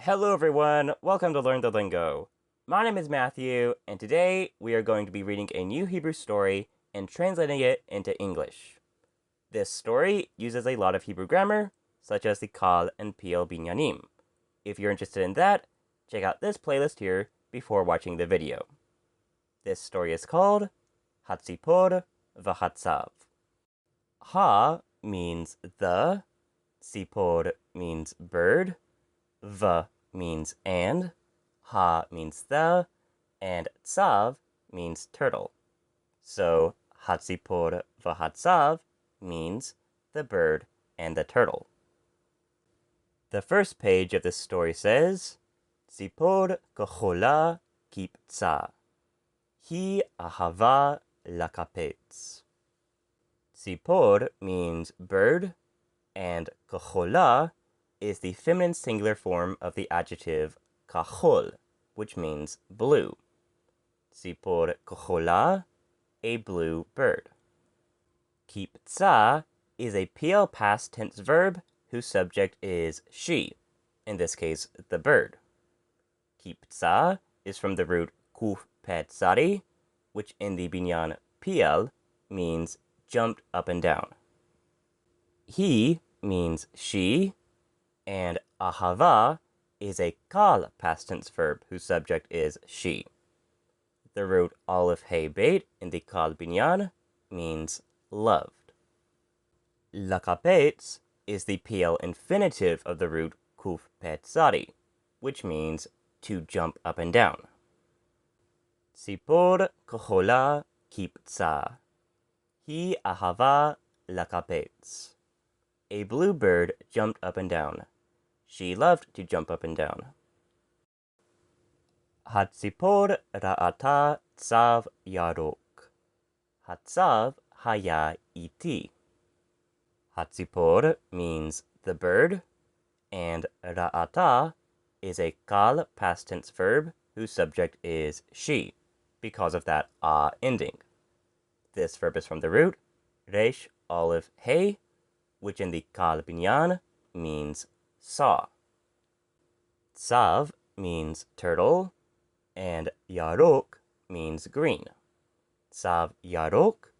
Hello everyone, welcome to Learn the Lingo. My name is Matthew, and today we are going to be reading a new Hebrew story and translating it into English. This story uses a lot of Hebrew grammar, such as the Qal and Piel binyanim. If you're interested in that, check out this playlist here before watching the video. This story is called Hatzipor v'Hatzav. Ha means the, Sipor means bird, V means and, ha means the, and tzav means turtle. So hatzipor v'hatzav means the bird and the turtle. The first page of this story says, Tzipor kochola kiptza, hi ahava lakapetz. Tzipor means bird, and kochola is the feminine singular form of the adjective kachol, which means blue. Tzipor kochola, a blue bird. Kiptza is a PL past tense verb whose subject is she, in this case, the bird. Kiptza is from the root kuf petzari, which in the binyan PL means jumped up and down. He means she, and ahava is a kal past tense verb whose subject is she. The root aleph hey beit in the kal binyan means loved. Lakapetz is the PL infinitive of the root kuf petzari, which means to jump up and down. Tzipor kochola kiptza, hi ahava lakapetz. A blue bird jumped up and down. She loved to jump up and down. Hatzipor ra'ata tzav yarok. Hatzav haya iti. Hatzipor means the bird, and ra'ata is a kal past tense verb whose subject is she, because of that a ending. This verb is from the root resh aleph hey, which in the kal binyan means saw. Tzav means turtle, and yarok means green. Tzav yarok,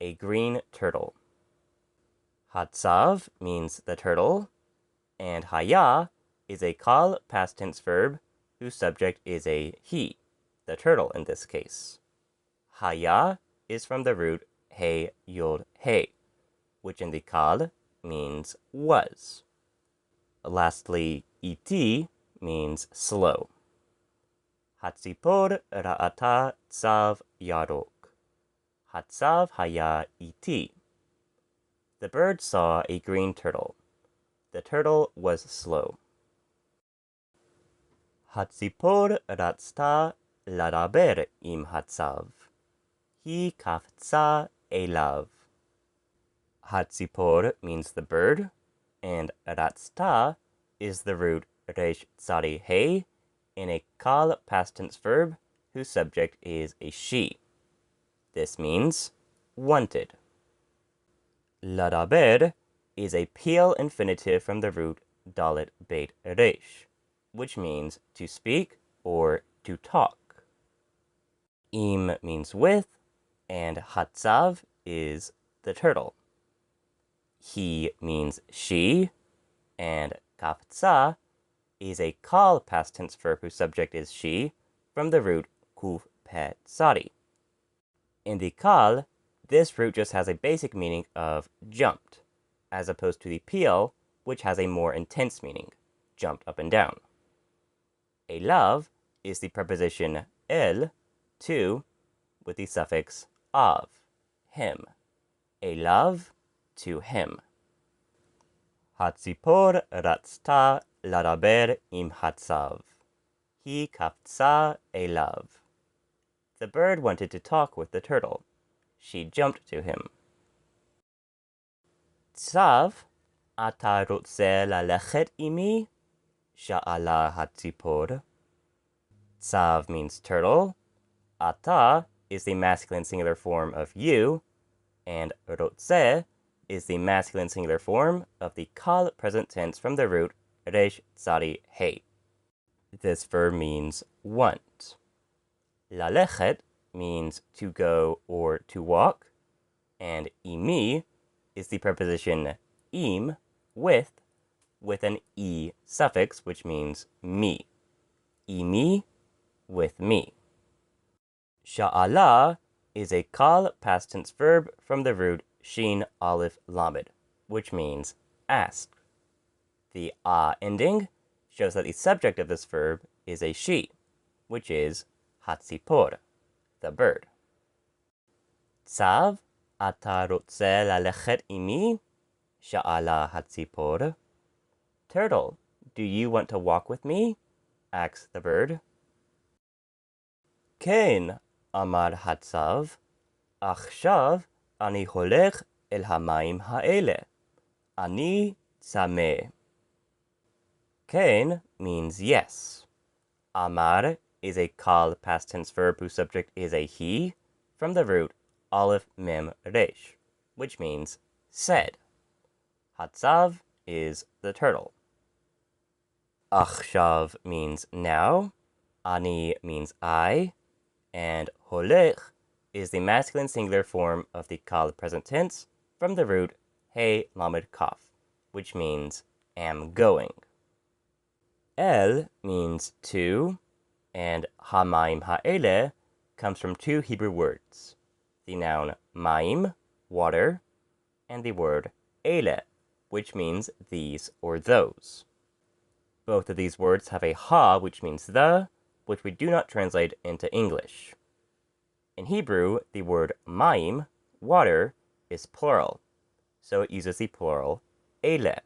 a green turtle. Hatzav means the turtle, and haya is a kal past tense verb whose subject is a he, the turtle in this case. Haya is from the root hey yod hey, which in the kal means was. Lastly, iti means slow. Hatzipor ra'ata tzav yarok. Hatzav haya iti. The bird saw a green turtle. The turtle was slow. Hatzipor ratzta ladaber im hatzav. Hi kaftza elav. Hatzipor means the bird, and ratzta is the root resh tzari hey in a kal past tense verb whose subject is a she. This means wanted. Ladaber is a PL infinitive from the root dalet beit resh, which means to speak or to talk. Im means with, and hatzav is the turtle. He means she, and kaftza is a kal past tense verb whose subject is she from the root kuf petzari. In the kal, this root just has a basic meaning of jumped, as opposed to the PL, which has a more intense meaning, jumped up and down. Elav is the preposition el, to, with the suffix av, him. Elav, to him. Hatzipor ratzta ladaber im hatzav. Hi kaftza elav. The bird wanted to talk with the turtle. She jumped to him. Tzav, ata rotze lalechet imi? Sha'ala hatzipor. Tzav means turtle. Ata is the masculine singular form of you, and rotze is the masculine singular form of the kal present tense from the root resh tzari hey, This verb means want. Lalechet means to go or to walk, and imi is the preposition im, with an e suffix, which means me. Imi, with me. Sha'ala is a qal past tense verb from the root shin aleph lamed, which means ask. The ending shows that the subject of this verb is a she, which is hatzipor, the bird. Tzav, ata rotze lalechet imi? Sha'ala hatzipor. Turtle, do you want to walk with me? Asks the bird. Ken, amar hatzav. Achshav ani holech el hamayim ha'ele. Ani tzameh. Ken means yes. Amar is a qal past tense verb whose subject is a he from the root aleph mem resh, which means said. Hatzav is the turtle. Achshav means now. Ani means I. And holech is the masculine singular form of the qal present tense from the root he lamed kaf, which means am going. El means to, and hamayim ha'ele comes from two Hebrew words, the noun maim, water, and the word ele, which means these or those. Both of these words have a ha, which means the, which we do not translate into English. In Hebrew, the word maim, water, is plural, so it uses the plural ele.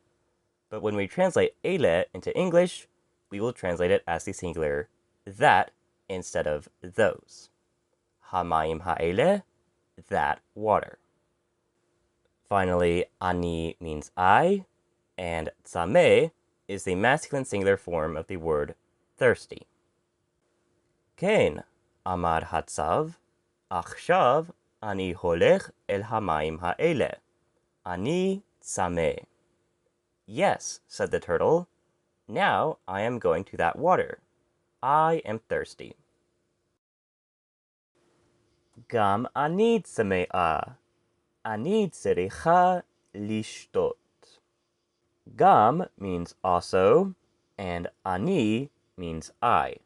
But when we translate ele into English, we will translate it as the singular that instead of those. Hamayim ha'ele, that water. Finally, ani means I, and tzameh is the masculine singular form of the word thirsty. Ken, amar hatzav, achshav ani holech el hamayim ha'ele. Ani tzameh. Yes, said the turtle. Now I am going to that water. I am thirsty. Gam ani tzame'a. Ani tzericha lishtot. Gam means also, and ani means I.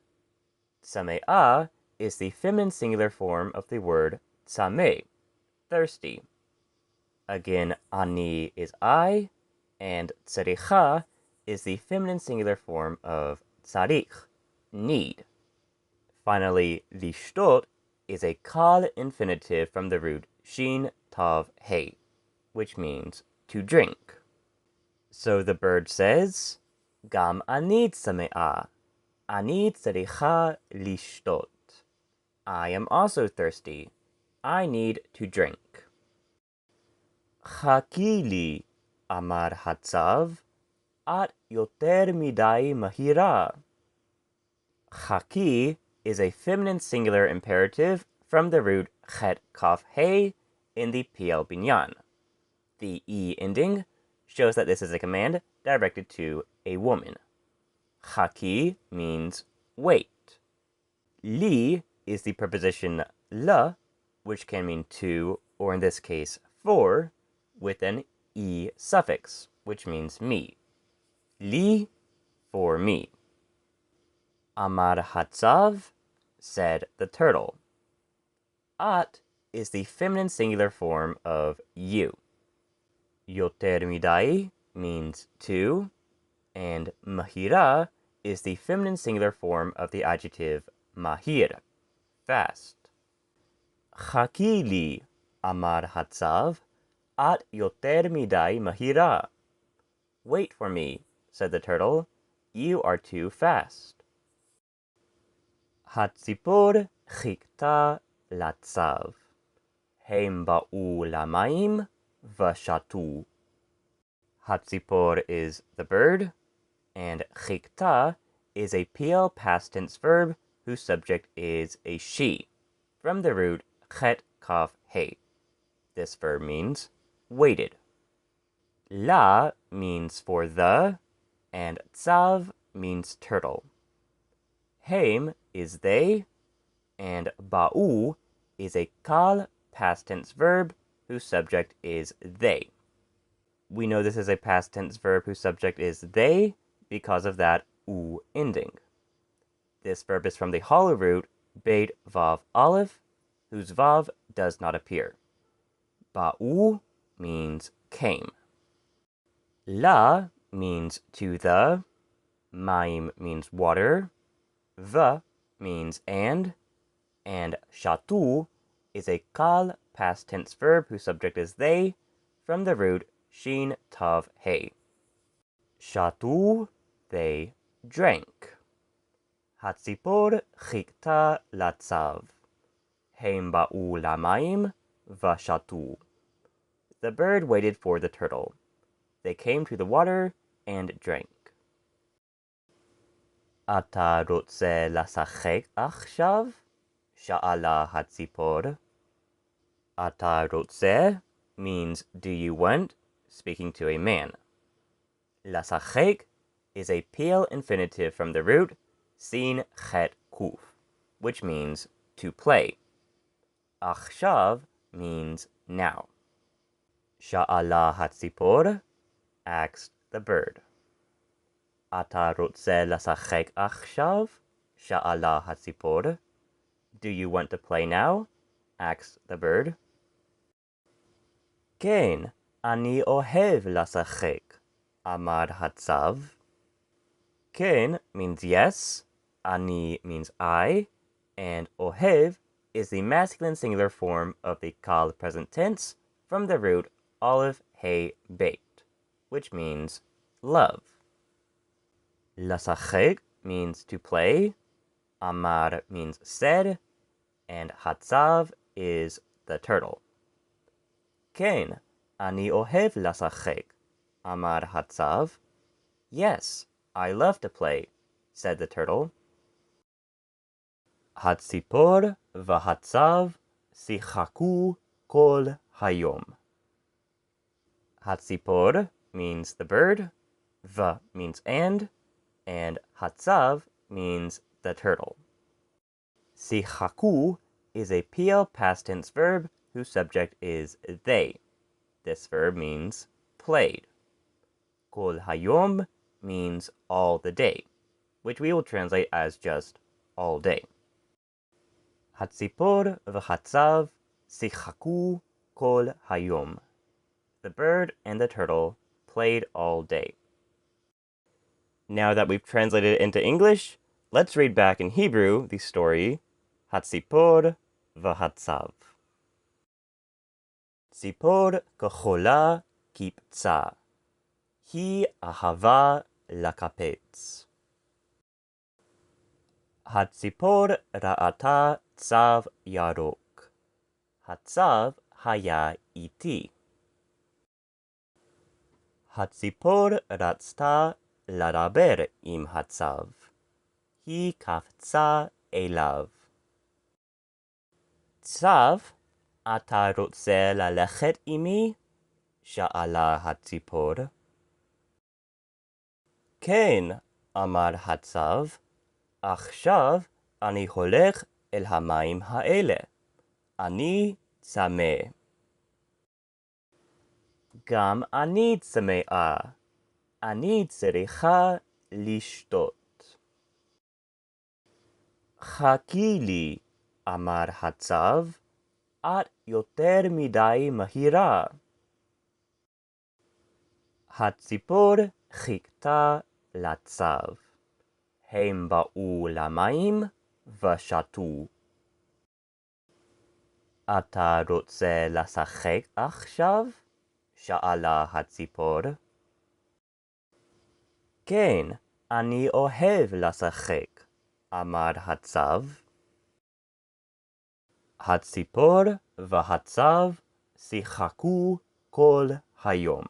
Tzame'a is the feminine singular form of the word tzameh, thirsty. Again, ani is I, and tzericha is the feminine singular form of tzarich, need. Finally, lishtot is a qal infinitive from the root shin tav he, which means to drink. So the bird says, Gam ani tzame'a, ani tzaricha lishtot. I am also thirsty. I need to drink. Chaki li, amar hatzav, at yoter midai mahira. Chaki is a feminine singular imperative from the root chet kaf he in the Piel binyan. The e ending shows that this is a command directed to a woman. Chaki means wait. Li is the preposition la, which can mean to, or in this case, for, with an e suffix, which means me. Li, for me. Amar hatzav, said the turtle. At is the feminine singular form of you. Yoter midai means to, and mahira is the feminine singular form of the adjective mahir, fast. Chaki li, amar hatzav, at yoter midai mahira. Wait for me, said the turtle. You are too fast. Hatzipor chikta latzav. Hem ba'u lamayim vashatu. Hatzipor is the bird, and chikta is a Piel past tense verb whose subject is a she, from the root chet kaf he. This verb means waited. La means for the, and tzav means turtle. Haim is they, and ba'u is a qal past tense verb whose subject is they. We know this is a past tense verb whose subject is they because of that u ending. This verb is from the hollow root beit vav aleph, whose vav does not appear. Ba'u means came. La means to the, maim means water, v means and shatu is a qal past tense verb whose subject is they from the root shin tav he. Shatu, they drank. Hatzipor chikta latzav. Hem ba'u lamaim vashatu. The bird waited for the turtle. They came to the water and drank. Ata rotze lasachek achshav? Sha'ala hatzipor. Ata rotze means do you want, speaking to a man. Lasachek is a piel infinitive from the root sin chet kuf, which means to play. Achshav means now. Sha'ala hatzipor, asked the bird. Ata rotze lasachek achshav? Sha'ala hatzipor. Do you want to play now? Asked the bird. Ken, ani ohev lasachek, amar hatzav. Ken means yes, ani means I, and ohev is the masculine singular form of the qal present tense from the root aleph he beit, which means love. Lasachek means to play, amar means said, and hatzav is the turtle. Ken, ani ohev lasachek, amar hatzav. Yes, I love to play, said the turtle. Hatzipor v'hatzav sichaku kol hayom. Hatzipor means the bird, v means and hatzav means the turtle. Sichaku is a piel past tense verb whose subject is they. This verb means played. Kol hayom means all the day, which we will translate as just all day. Hatzipor v'hatzav sichaku kol hayom. The bird and the turtle played all day. Now that we've translated it into English, let's read back in Hebrew the story Hatzipor v'hatzav. Tzipor kchola kiptza. Hi ahava lakapetz. Hatzipor ra'ata tzav yarok. Hatzav haya iti. Hatzipor ratzta ladaber im hatzav. Hi kafza elav. Tzav, ata rotze lalechet imi? Sha'ala hatzipor. Ken, amar hatzav, achshav ani holech el hamayim ha'ele. Ani tzameh. Gam ani tzamea. Ani tzericha lishtot. Chaki li, amar hatzav, at yoter midai mahira. Hatzipor chikta latzav. Hem ba'u lamaim vashatu. Ata rotze lasachek achshav? Sha'ala hatzipor. Ken, ani ohev lasachek, amar hatzav. Hatzipor v'hatzav sichaku kol hayom.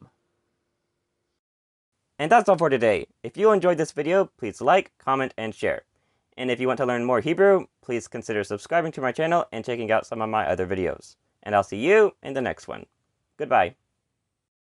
And that's all for today. If you enjoyed this video, please like, comment, and share. And if you want to learn more Hebrew, please consider subscribing to my channel and checking out some of my other videos. And I'll see you in the next one. Goodbye.